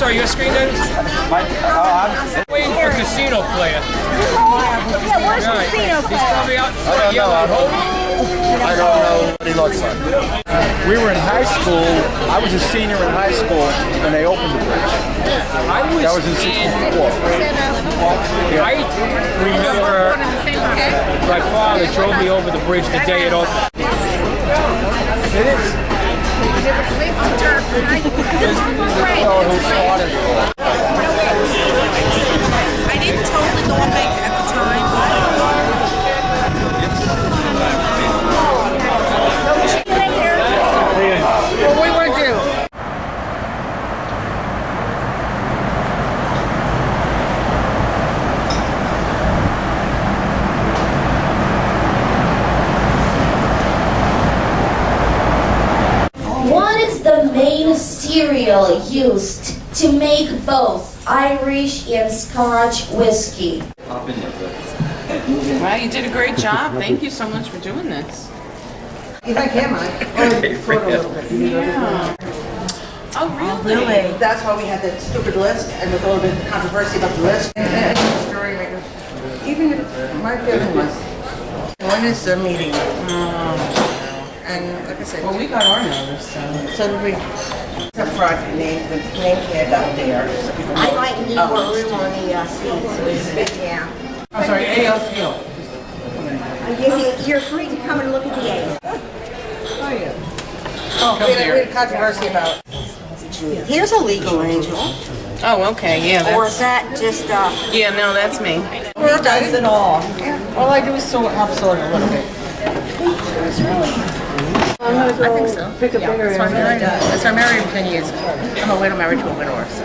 sorry, your screen name? I'm Waiting for casino player. Yeah, where's the casino He's probably out front I don't know. I don't know what he looks like. We were in high school. I was a senior in high school when they opened the bridge. That was in '64. I remember my father drove me over the bridge the day it opened. It is. I didn't totally know what makes at the time. What we want to do? What is the main cereal used to make both Irish and Scotch whiskey? Well, you did a great job. Thank you so much for doing this. You think him, I put a little bit. Yeah. Oh, really? That's why we had that stupid list, and with a little bit of controversy about the list. And the story makers. Even if my feeling was, when is the meeting? And like I said, Well, we got our notice, so. so did we. The front name, the name tag out there. I might need more room on the seats. Yeah. I'm sorry, ALTO. You're free to come and look at the eggs. Oh, yeah. Oh, We had a controversy about. Here's a legal angel. Oh, okay, yeah, Or that's, is that just, yeah, no, that's me. Who does it all? All I do is help sort a little bit. I think so. Yeah, that's why Mary for 10 years. I'm a widow married to a widower, so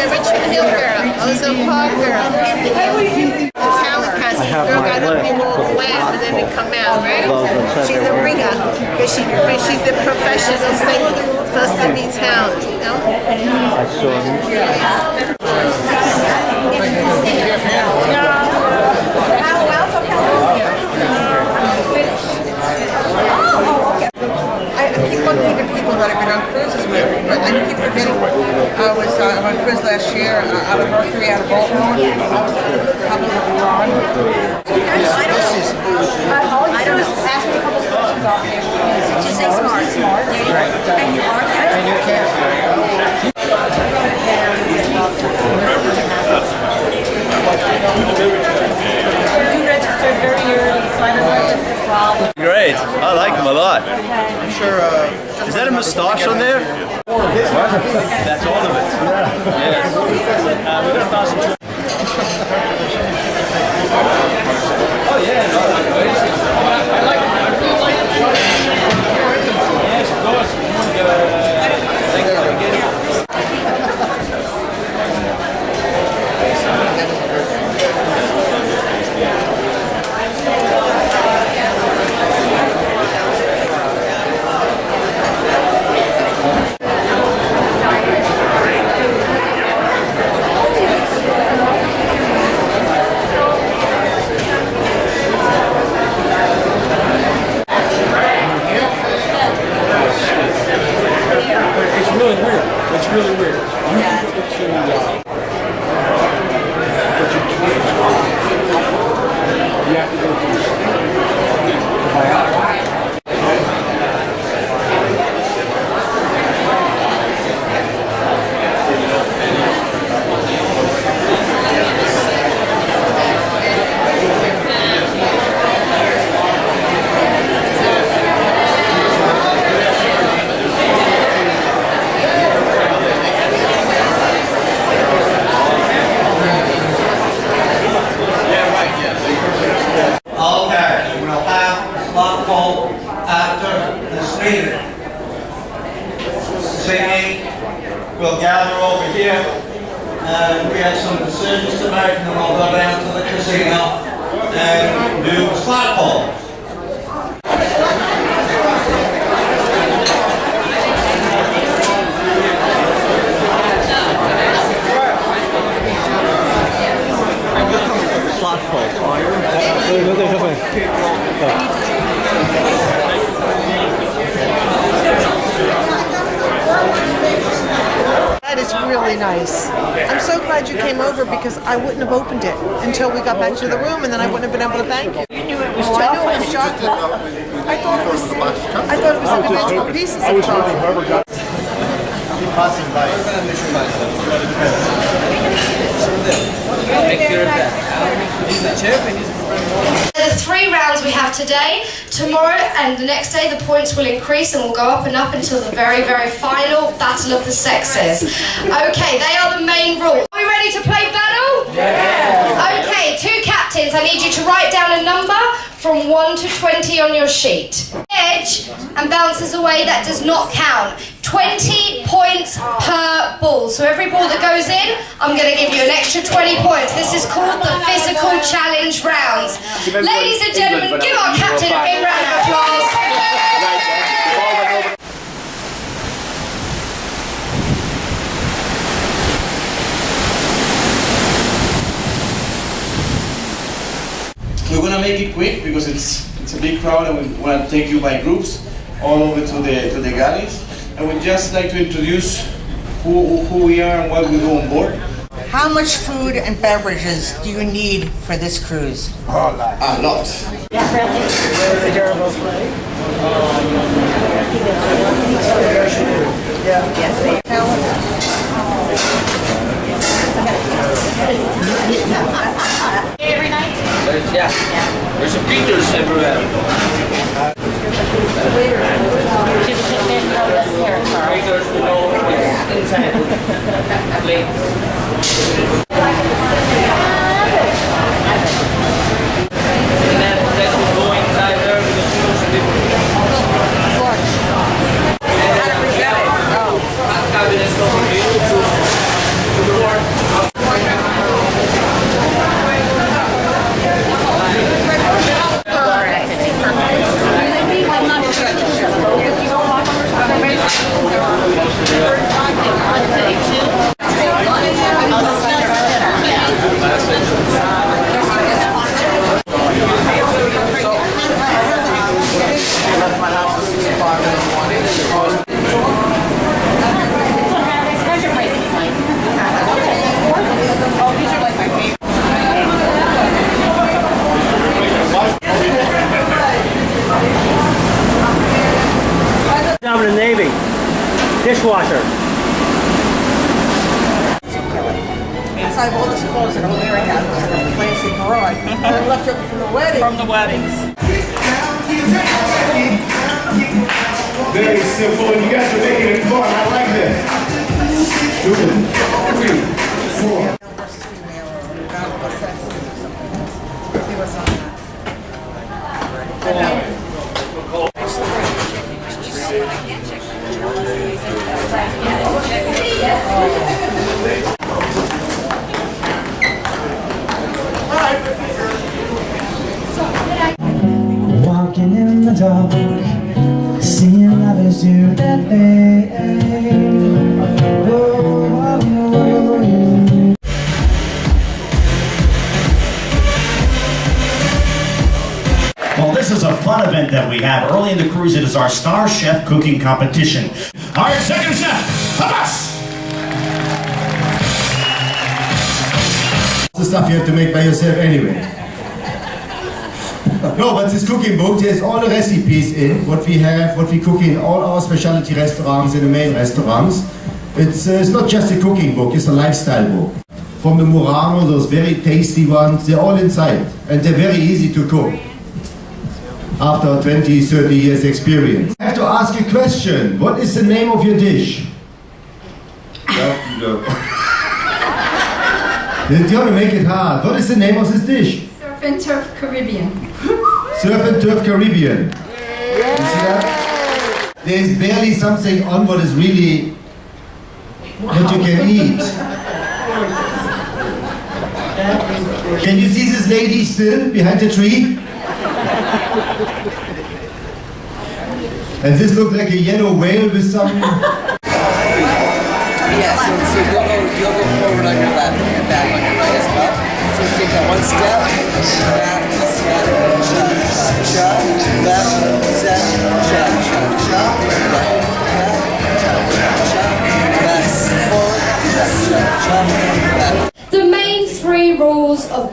Richmond Hill girl, Ozone Park girl. The talent cousin girl got to be more flat and then they come out, right? She's a ringer because she's the professional singer. Plus to be talent, you know? I keep on thinking people that I've been on cruises with, but I keep forgetting. I was on a cruise last year out of Mercury, out of Baltimore. I was probably wrong. I don't know. Ask me a couple questions off there. Just say smart. Smart. And you are You registered very early, so I don't know if it's a problem. Great. I like him a lot. I'm sure. Is that a moustache on there? That's all of it. Yes. We're going to pass it to... Oh, yeah. I like it. Yes, of course. Thank you. It's really weird. You can go to you have to go Okay, we'll have slot call after this meeting. Singing, we'll gather over here and we have some decisions to make, and then we'll go down to the casino and do the slot call. really nice. I'm so glad you came over because I wouldn't have opened it until we got back to the room, and then I wouldn't have been able to thank you. You knew it was chocolate. I knew it was chocolate. I thought it was individual pieces of chocolate. Passing by. The 3 rounds we have today, tomorrow and the next day the points will increase and will go up and up until the very, very final battle of the sexes. Okay, they are the main rules. Are we ready to play battle? Yeah! Okay, 2 captains, I need you to write down a number from 1 to 20 on your sheet. Edge and bounces away, that does not count. 20 points per ball. So every ball that goes in, I'm going to give you an extra 20 points. This is called the physical challenge rounds. Ladies and gentlemen, give our captain a big round of applause. We're gonna make it quick because it's a big crowd and we want to take you by groups all over to the galleys. And we'd just like to introduce who we are and what we do on board. How much food and beverages do you need for this cruise? A lot. Every night? There's some beaters everywhere. Beaters with all inside. And then that will go inside there because you know some people. Cabinets over here to the door. Job in the Navy. Dishwasher. Inside of all this clothes that O'Leary had was in a plastic garage. And I left it from the wedding. From the weddings. Very simple, and you guys are making it fun. I like this. 2, 3, 4. Walking in the dark, seeing others do that thing. Well, this is a fun event that we have early in the cruise. It is our Star Chef cooking competition. Our executive chef, Thomas! The stuff you have to make by yourself anyway. No, but this cooking book, there's all the recipes in, what we have, what we cook in all our specialty restaurants and the main restaurants. It's not just a cooking book, it's a lifestyle book. From the Murano, those very tasty ones, they're all inside. And they're very easy to cook. After 20, 30 years experience. I have to ask a question. What is the name of your dish? You want to make it hard. What is the name of this dish? Surf and Turf Caribbean. Surf and Turf Caribbean. You see that? There's barely something on what is really what you can eat. Can you see this lady still behind the tree? And this looked like a yellow whale with some... Yeah, so you'll go forward on your left and back on your right as well. So take that one step, back, step, shut, shut, left, step, shut, shut, shut, right, back, shut, shut, left, forward,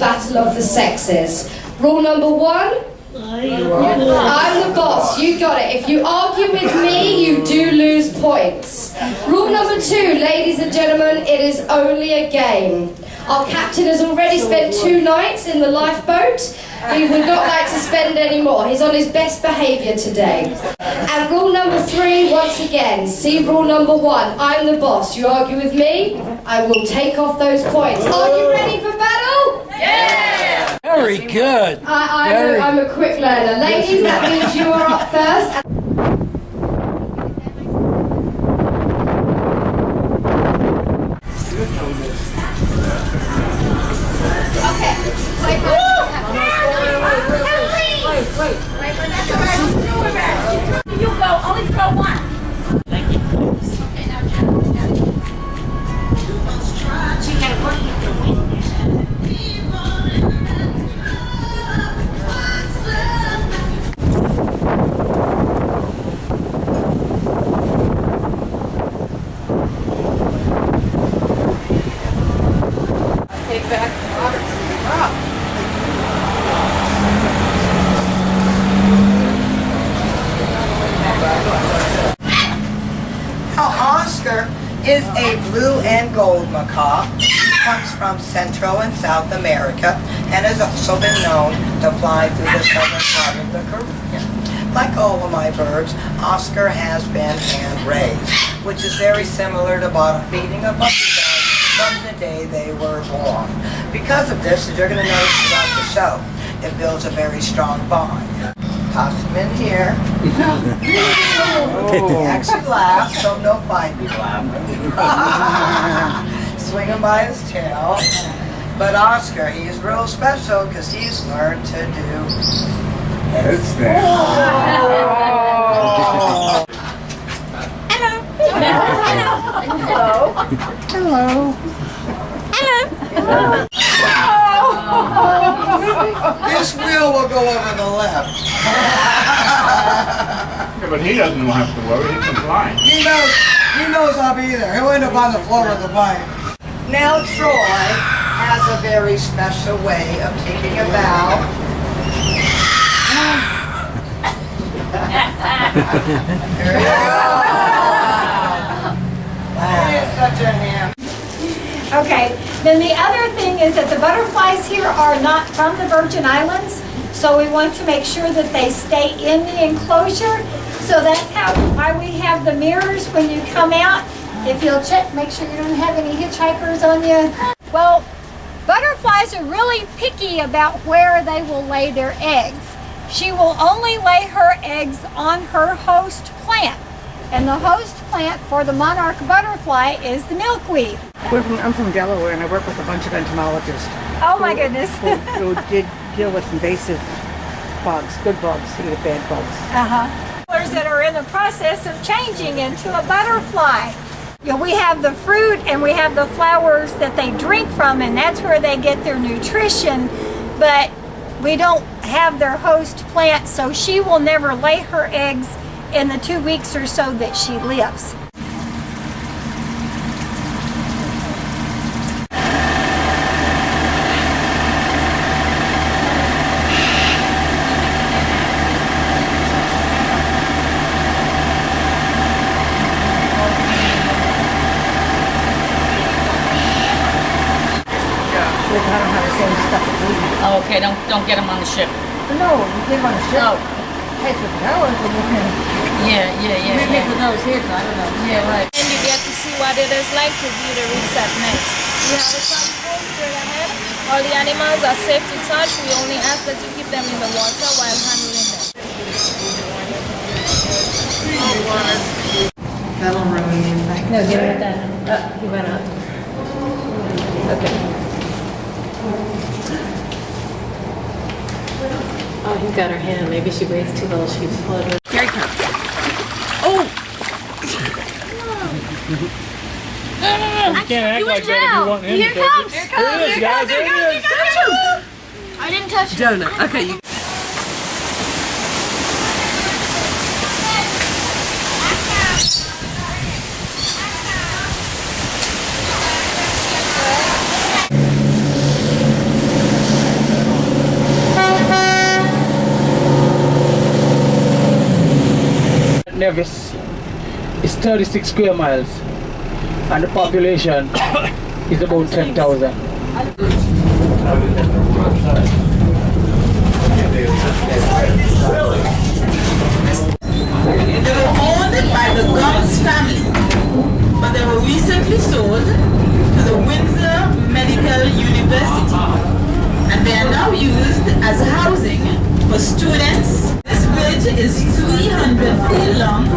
Battle of the Sexes. Rule number 1, I'm the boss, you got it. If you argue with me, you do lose points. Rule number 2, ladies and gentlemen, it is only a game. Our captain has already spent 2 nights in the lifeboat. He would not like to spend any more. He's on his best behaviour today. And rule number 3, once again, see rule number 1, I'm the boss. You argue with me, I will take off those points. Are you ready for battle? Yeah! Very good. I'm a quick learner. Ladies, that means you are up first. Okay. You go, only throw one. Take back the water to the top. Now, Oscar is a blue and gold macaw. He comes from Central and South America and has also been known to fly through the southern part of the Caribbean. Like all of my birds, Oscar has been hand-raised, which is very similar to bottom feeding a puppy dog from the day they were born. Because of this, as you're going to notice throughout the show, it builds a very strong bond. Toss him in here. He actually laughs, so no fine be laughing. Swing him by his tail. But Oscar, he's real special because he's learned to do this. Hello. This wheel will go over the left. Yeah, but he doesn't have to worry. He can fly. He knows I'll be there. He'll end up on the floor of the bike. Now Troy has a very special way of taking a bow. There you go. He is such a ham. Okay, then the other thing is that the butterflies here are not from the Virgin Islands, so we want to make sure that they stay in the enclosure. So that's why we have the mirrors when you come out. If you'll check, make sure you don't have any hitchhikers on you. Well, butterflies are really picky about where they will lay their eggs. She will only lay her eggs on her host plant. And the host plant for the monarch butterfly is the milkweed. I'm from Delaware and I work with a bunch of entomologists. Oh my goodness. who did deal with invasive bugs, good bugs, either bad bugs. Colors that are in the process of changing into a butterfly. You know, we have the fruit and we have the flowers that they drink from, and that's where they get their nutrition, but we don't have their host plant, so she will never lay her eggs in the 2 weeks or so that she lives. Oh, okay, don't get them on the ship. No, you get them on the ship. No. Hey, for hours when you can. Yeah. Maybe for those here, I don't know. Yeah, right. And you get to see what it is like to view the reefs at night. We have a control straight ahead. All the animals are safe to touch. We only ask that you keep them in the water while handling them. That'll ruin the effect. No, give it that. He went up. Okay. Oh, he got her hand. Maybe she weighs too little. She's floating. Here he comes. Oh! You can't act like that if you want him to touch it. Here it is, guys. Here it is. I didn't touch it. Jonah. Okay, you. Nevis is 36 square miles, and the population is about 10,000. They were owned by the Gumbs family, but they were recently sold to the Windsor Medical University, and they are now used as housing for students. This bridge is 300 feet long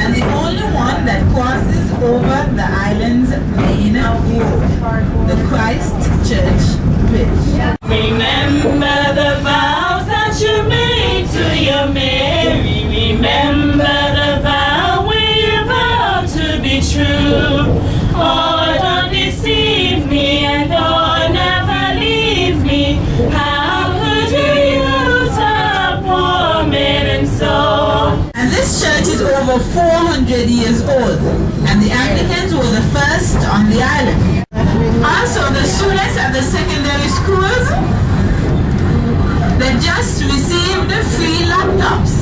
and the only one that crosses over the island's main road, the Christ Church Bridge. Remember the vows that you made to your Mary. Remember the vow where you vowed to be true. Oh, don't deceive me and don't never leave me. How could you use a poor maiden soul? And this church is over 400 years old, and the Anglicans were the first on the island. Also, the students at the secondary schools, they just received free laptops.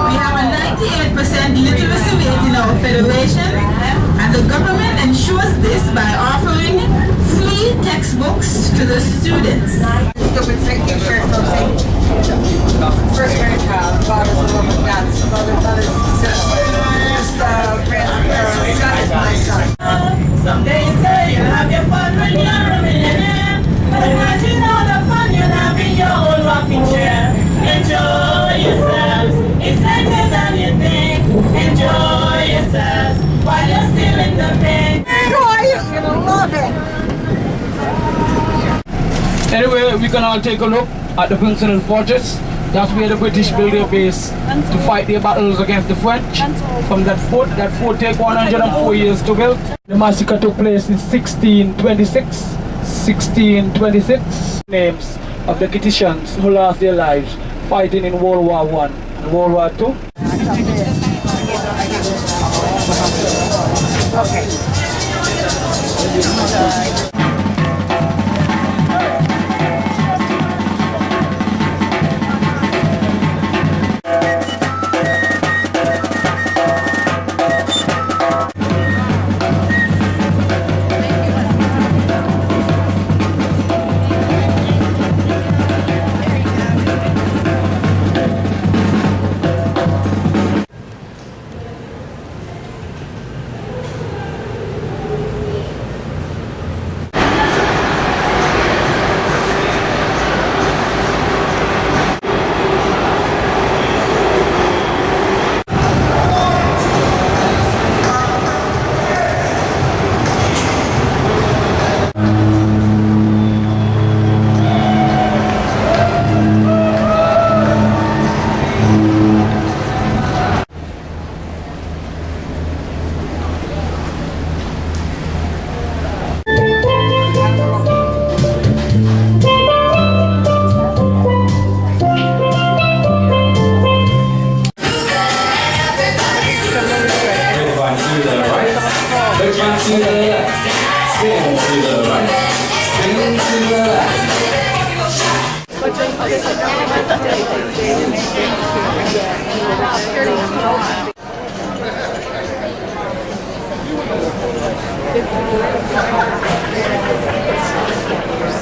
We have a 98% literacy rate in our federation, and the government ensures this by offering free textbooks to the students. First grandchild, father's a woman, God's mother's son is my son. Someday you say you'll have your fun when you're a millionaire. But imagine all the fun you'll have in your own rocking chair. Enjoy yourselves, it's later than you think. Enjoy yourselves while you're still in the pain. Enjoy, you're gonna love it. Anyway, we can all take a look at the Vincennes Fortress. That's where the British built their base to fight their battles against the French. From that fort take 104 years to build. The massacre took place in 1626. Names of the Kititians who lost their lives fighting in World War I and World War II.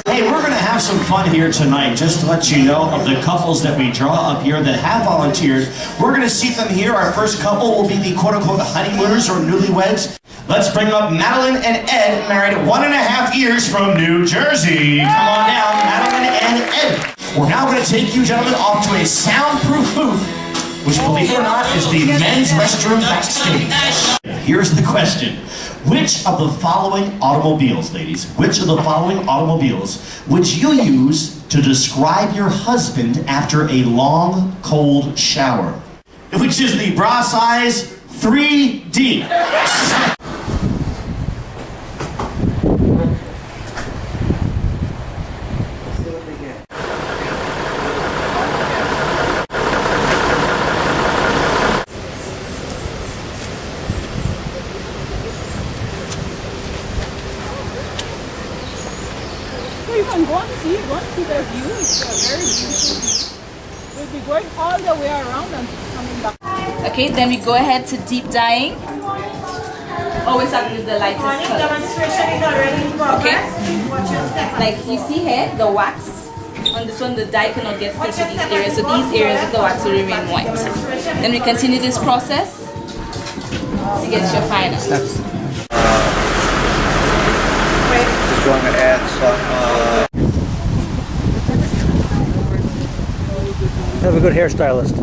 Hey, we're going to have some fun here tonight. Just to let you know of the couples that we draw up here that have volunteered. We're going to seat them here. Our first couple will be the quote-unquote honeymooners or newlyweds. Let's bring up Madeline and Ed, married 1.5 years from New Jersey. Come on down, Madeline and Ed. We're now going to take you gentlemen off to a soundproof booth, which, believe it or not, is the men's restroom backstage. Here's the question. Which of the following automobiles, ladies, which of the following automobiles would you use to describe your husband after a long, cold shower? Which is the bra size 3D. You can go and see the view. It's very beautiful. We'll be going all the way around and coming back. Okay, then we go ahead to deep dyeing. Always start with the lightest color. Okay, like you see here, the wax. On this one, the dye cannot get still to these areas, so these areas of the wax will remain white. Then we continue this process to get your final. Just want to add some. Have a good hairstylist.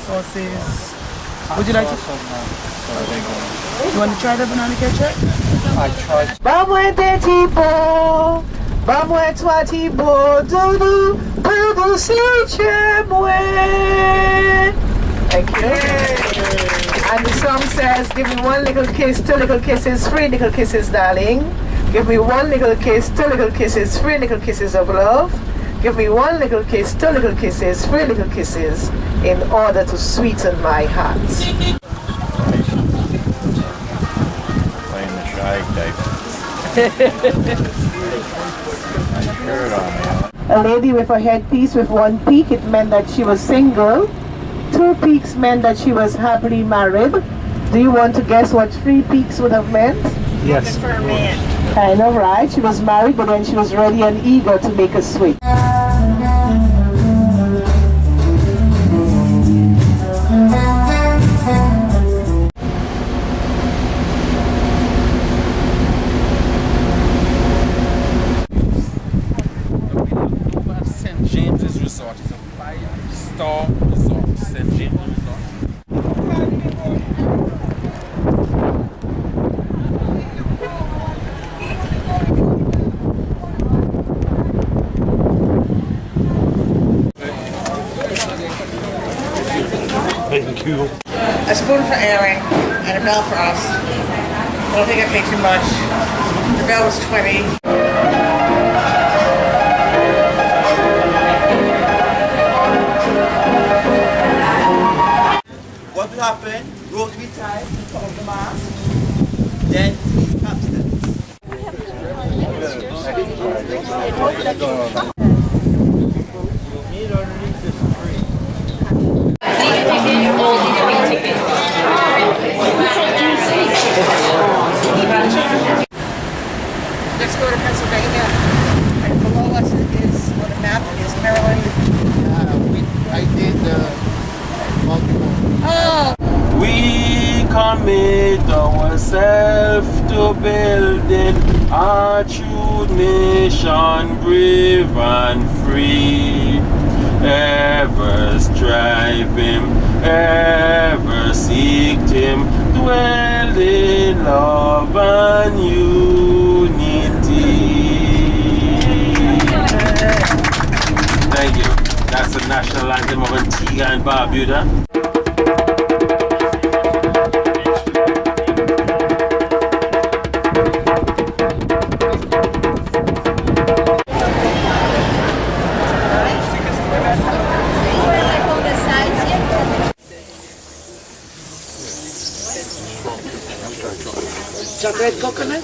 Sauces. Would you like to? You want to try the banana ketchup? I tried. Vamos de tipo, vamos a tipo, todo, todo se mue. Thank you. And the song says, give me one little kiss, two little kisses, three little kisses, darling. Give me one little kiss, two little kisses, three little kisses of love. Give me one little kiss, two little kisses, three little kisses, in order to sweeten my heart. Playing the shy type. A lady with a headpiece with one peak, it meant that she was single. Two peaks meant that she was happily married. Do you want to guess what three peaks would have meant? Yes. Kind of right. She was married, but then she was ready and eager to make a switch. St. James's Resort. It's a 5-star resort. St. James Resort. Thank you. A spoon for Aaron and a bell for us. I don't think I paid too much. The bell was 20. What will happen? Ropes will be tied to top of the mast. Then these capstans. Let's go to Pennsylvania. And below us is, on the map, is Maryland. I did Baltimore. Oh! We commit ourselves to building our true nation, brave and free. Ever striving, ever seek Him, dwell in love and unity. Thank you. That's the national anthem of Antigua and Barbuda. Chocolate coconut.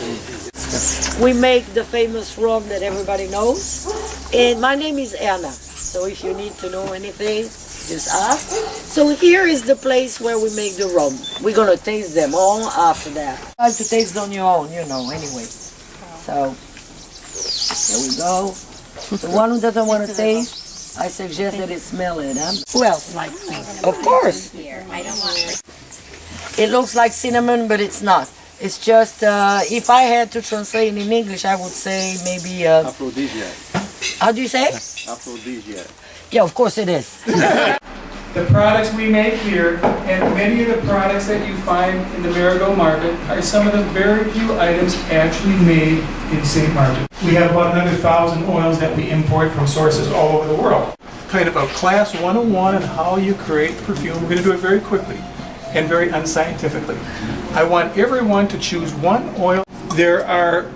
We make the famous rum that everybody knows. And my name is Anna. So if you need to know anything, just ask. So here is the place where we make the rum. We're going to taste them all after that. You have to taste on your own, you know, anyway. So there we go. The one who doesn't want to taste, I suggest that it smell it. Huh? Who else? Of course. It looks like cinnamon, but it's not. It's just, if I had to translate it in English, I would say maybe... Aphrodisiac. How do you say? Aphrodisiac. Yeah, of course it is. The products we make here, and many of the products that you find in the Marigot Market, are some of the very few items actually made in St. Martin. We have about another 1,000 oils that we import from sources all over the world. Kind of a class 101 on how you create perfume. We're going to do it very quickly and very unscientifically. I want everyone to choose one oil. There are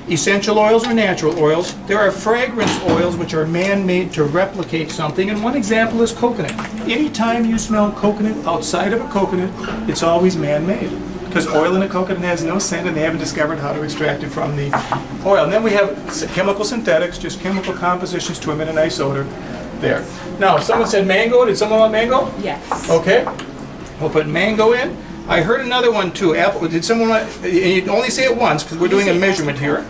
essential oils or natural oils. There are fragrance oils which are man-made to replicate something, and one example is coconut. Anytime you smell coconut outside of a coconut, it's always man-made. because oil in a coconut has no scent, and they haven't discovered how to extract it from the oil. And then we have chemical synthetics, just chemical compositions to emit a nice odor there. Now, someone said mango. Did someone want mango? Yes. Okay. We'll put mango in. I heard another one too. Apple. Did someone want? You only say it once because we're doing a measurement here.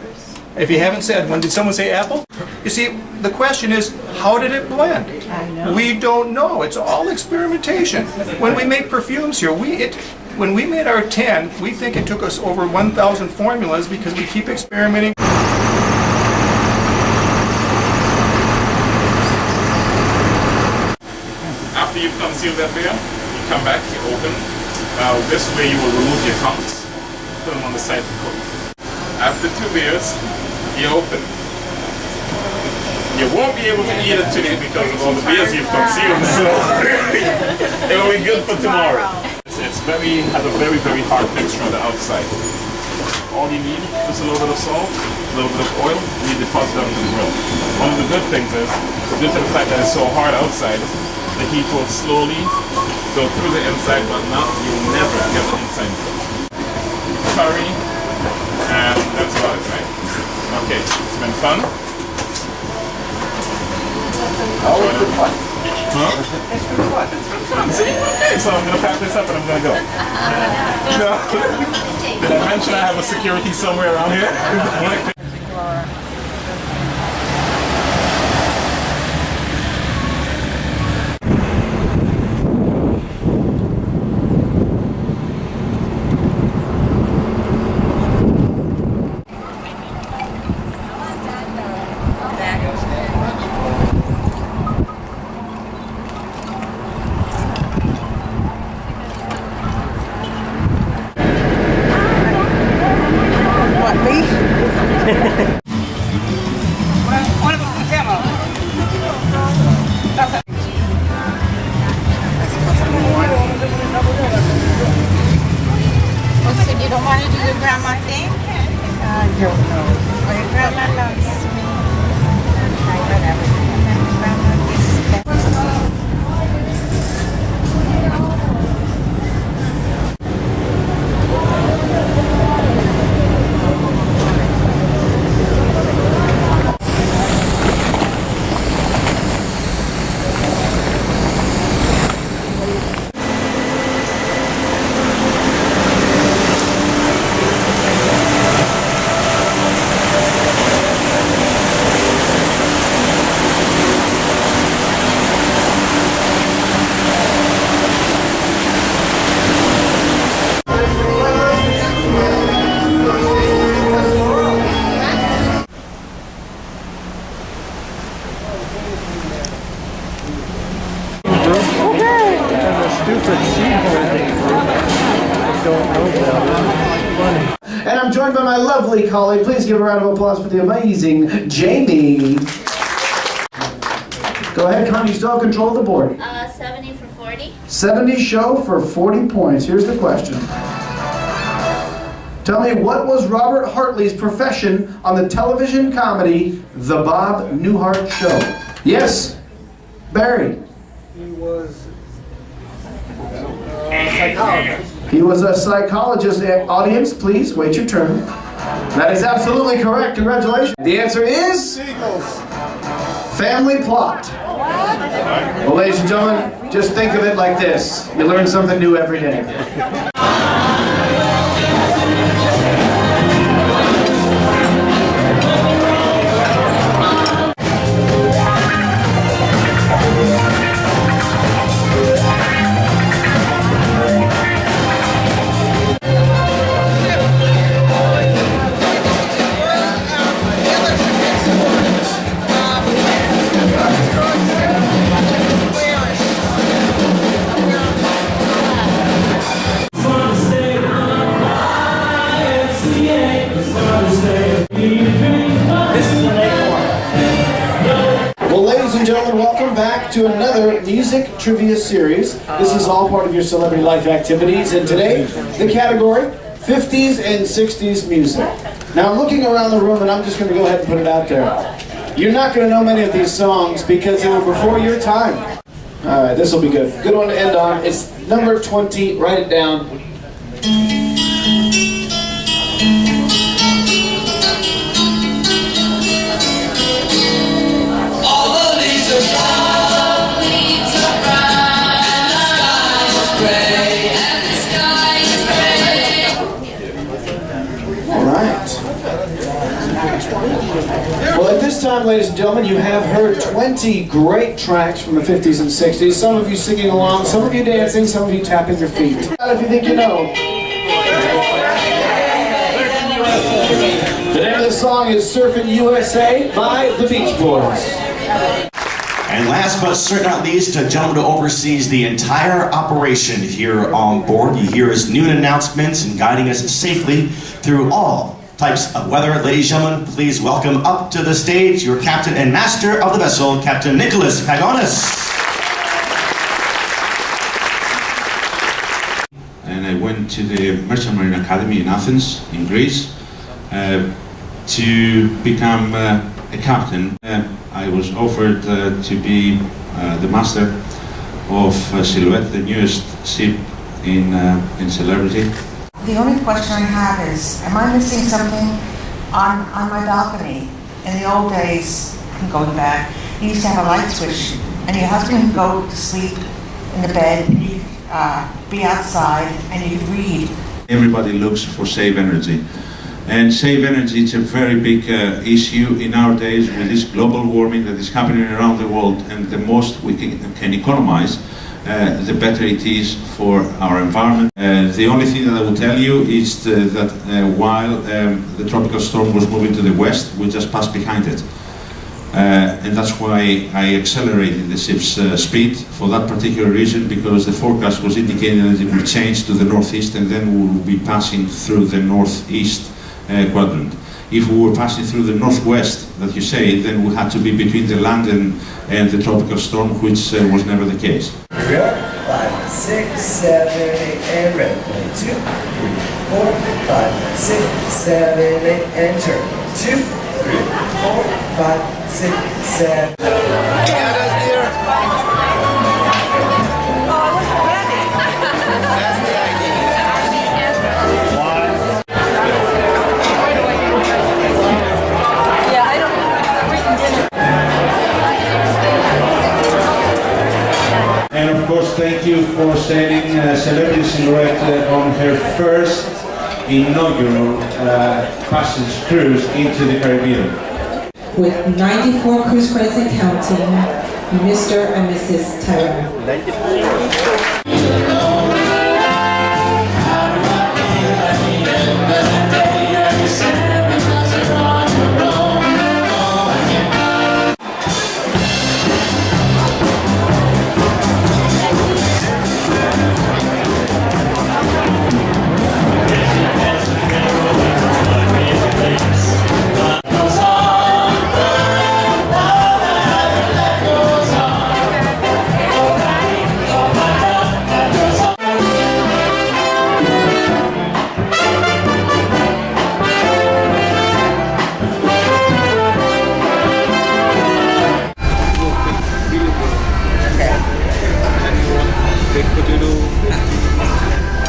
If you haven't said one, did someone say apple? You see, the question is, how did it blend? We don't know. It's all experimentation. When we make perfumes here, when we made our 10, we think it took us over 1,000 formulas because we keep experimenting. After you've concealed that beer, you come back, you open. Now this way you will remove your tongues, put them on the side to cook. After 2 beers, you open. You won't be able to eat it today because of all the beers you've consumed, so it will be good for tomorrow. It's has a very, very hard texture on the outside. All you need is a little bit of salt, a little bit of oil, and you deposit it on the grill. One of the good things is, due to the fact that it's so hard outside, the heat will slowly go through the inside, but you'll never get the inside cooked. Curry, and that's about it, right? Okay, it's been fun. Always been fun. Huh? It's been fun. It's been fun. See? Okay, so I'm going to pack this up and I'm going to go. No. Did I mention I have a security somewhere around here? So you don't want to do your grandma thing? I don't know. Well, your grandma loves me. Whatever. Grandma is best. And I'm joined by my lovely colleague. Please give a round of applause for the amazing Jamie. Go ahead, Connie. You still have control of the board. 70 for 40. 70 show for 40 points. Here's the question. Tell me, what was Robert Hartley's profession on the television comedy The Bob Newhart Show? Yes. Barry. He was a psychologist. He was a psychologist. Audience, please wait your turn. That is absolutely correct. Congratulations. The answer is Family Plot. Well, ladies and gentlemen, just think of it like this. You learn something new every day. To another music trivia series. This is all part of your Celebrity Life activities, and today the category 50s and 60s music. Now I'm looking around the room and I'm just going to go ahead and put it out there. You're not going to know many of these songs because they were before your time. Alright, this will be good. Good one to end on. It's number 20. Write it down. time, ladies and gentlemen, you have heard 20 great tracks from the 50s and 60s. Some of you singing along, some of you dancing, some of you tapping your feet. If you think you know. The name of the song is Surfing USA by the Beach Boys. And last but certainly not least, a gentleman who oversees the entire operation here on board. You hear his noon announcements and guiding us safely through all types of weather. Ladies and gentlemen, please welcome up to the stage your captain and master of the vessel, Captain Nicholas Pagonis. And I went to the Merchant Marine Academy in Athens, in Greece, to become a captain. I was offered to be the master of Silhouette, the newest ship in Celebrity. The only question I have is, am I missing something on my balcony? In the old days, going back, you used to have a light switch, and your husband would go to sleep in the bed, and you'd be outside, and you'd read. Everybody looks for safe energy. And safe energy is a very big issue in our days with this global warming that is happening around the world, and the most we can economize, the better it is for our environment. The only thing that I will tell you is that while the tropical storm was moving to the west, we just passed behind it. And that's why I accelerated the ship's speed for that particular reason, because the forecast was indicating that it would change to the northeast and then we will be passing through the northeast quadrant. If we were passing through the northwest, that you say, then we had to be between the land and the tropical storm, which was never the case. 5, 6, 7, 8, and ready. 2, 3, 4, 5, 6, 7, 8, and turn. 2, 3, 4, 5, 6, 7. And of course, thank you for sailing Celebrity Silhouette on her first inaugural passage cruise into the Caribbean. With 94 cruise credits and counting, Mr. and Mrs. Tyrone.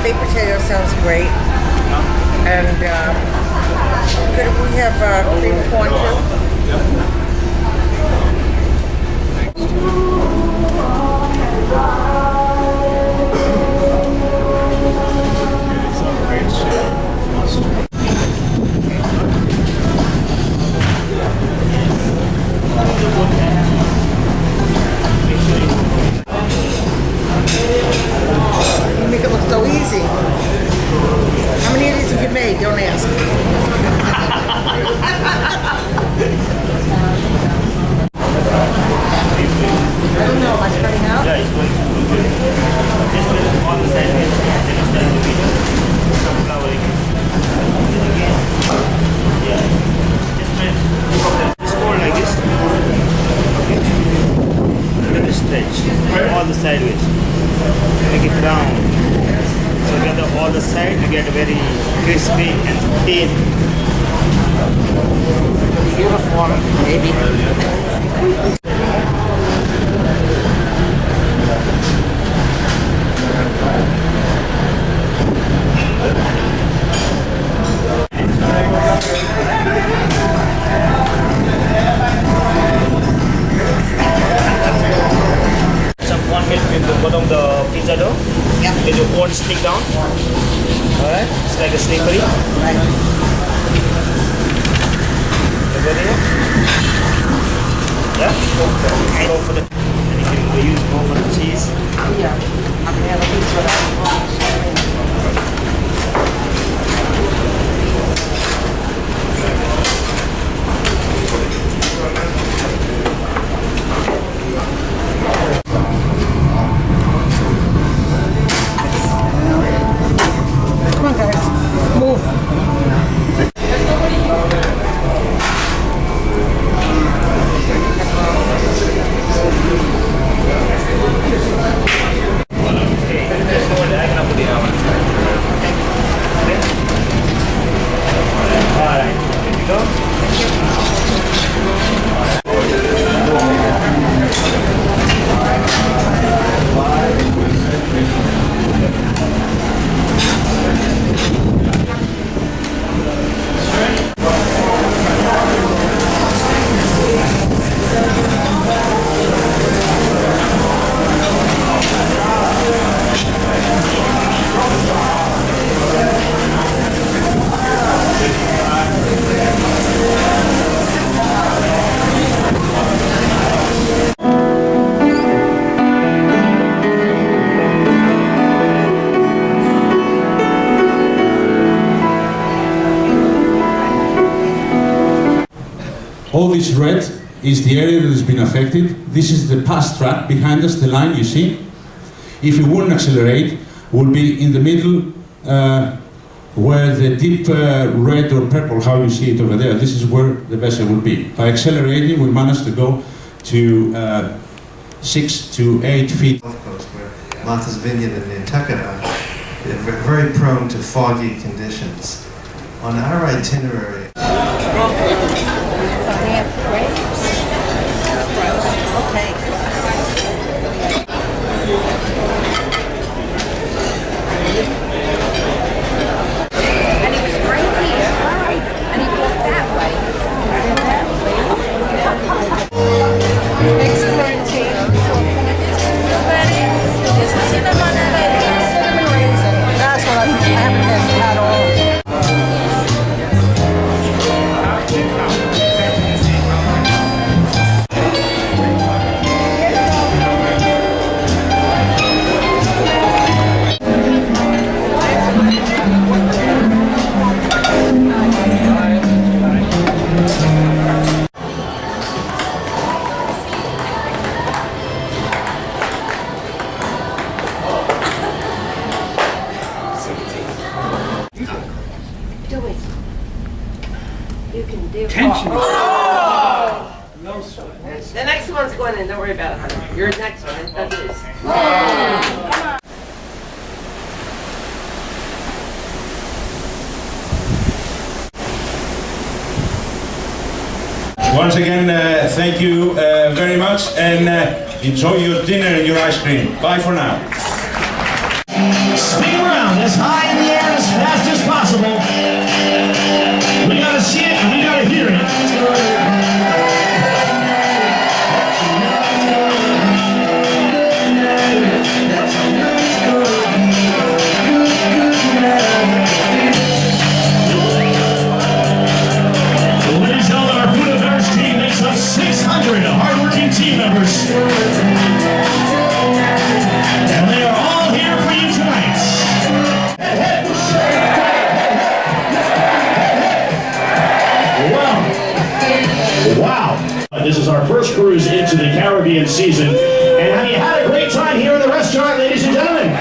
Baked potato sounds great. And could we have cream corn too? You make it look so easy. How many of these have you made? Don't ask. I don't know. Am I spreading out? Yeah, it's going to this is on the side. Then it's going to be some flowering. Yeah. Just fold like this. Okay. Let it stretch. All the sideways. Make it round. So get all the sides, you get very crispy and thin. Uniform, maybe. Some corn milk in the bottom of the pizza dough. Yeah. Then you pour the stick down. Alright? It's like a slippery. Right. Over there. go for the, and you can use go for the cheese. Yeah. I can have a piece of that. Come on, guys. Move. All this red is the area that has been affected. This is the pass track behind us, the line you see. If we wouldn't accelerate, we'll be in the middle where the deep red or purple, how you see it over there, this is where the vessel will be. By accelerating, we managed to go to 6 to 8 feet. South coast, where Martha's Vineyard and Nantucket are very prone to foggy conditions. On our itinerary, Tension. No sweat. The next one's going in. Don't worry about it, honey. Your next one. That is. Once again, thank you very much, and enjoy your dinner and your ice cream. Bye for now. Spin around as high in the air as fast as possible. We gotta see it and we gotta hear it. Ladies and gentlemen, our food affairs team makes up 600 hardworking team members. And they are all here for you tonight. Wow. This is our first cruise into the Caribbean season. And have you had a great time here in the restaurant, ladies and gentlemen?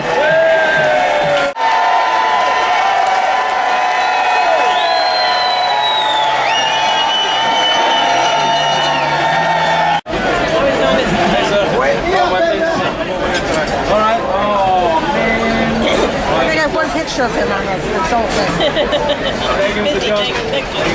I got one picture of him on this whole thing. Busy taking pictures.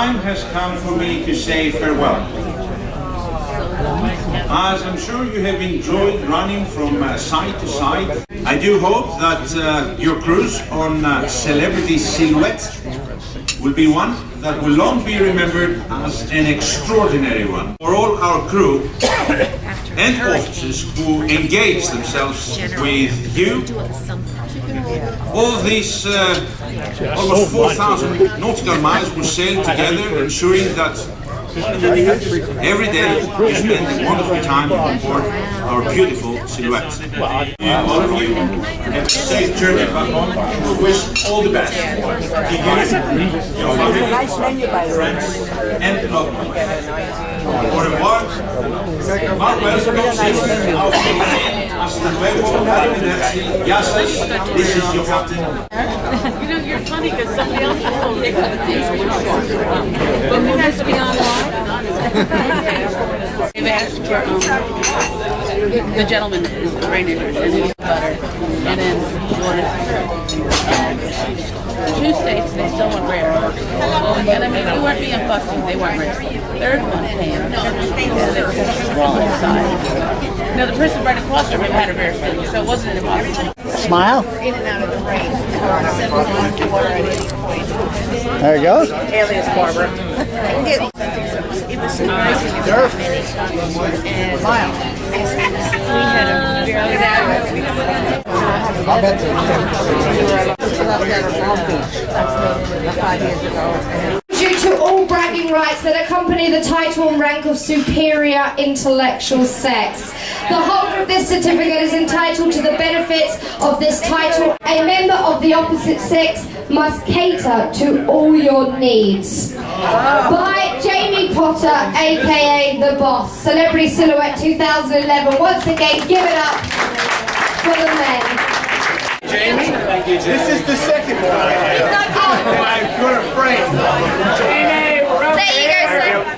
time has come for me to say farewell. As I'm sure you have enjoyed running from side to side, I do hope that your cruise on Celebrity Silhouette will be one that will long be remembered as an extraordinary one. For all our crew and officers who engage themselves with you, all these almost 4,000 nautical miles will sail together, ensuring that every day you spend a wonderful time on board our beautiful Silhouette. All of you have a safe journey back home. We wish all the best to you, your family, friends, and loved ones. Au revoir. Marvel, hasta luego, arrivederci, yassas, this is your captain. You know, you're funny because somebody else will take the taste. But we have to be online. They've asked for the gentleman is the rainmakers and he's butter. And then two states, they still want rare. And I mean, we weren't being fussy, they weren't rare. Third one came, and it was raw inside. Now the person right across from him had a rare steak, so it wasn't impossible. Smile. In and out of the rain. There it goes. Alias Barbara. It was surprising how many and we had a very I'll bet Due to all bragging rights that accompany the title and rank of superior intellectual sex, the holder of this certificate is entitled to the benefits of this title. A member of the opposite sex must cater to all your needs. By Jamie Potter, aka The Boss, Celebrity Silhouette 2011. Once again, give it up for the men. Jamie, this is the second one. I'm good afraid. Jamie, we're over here.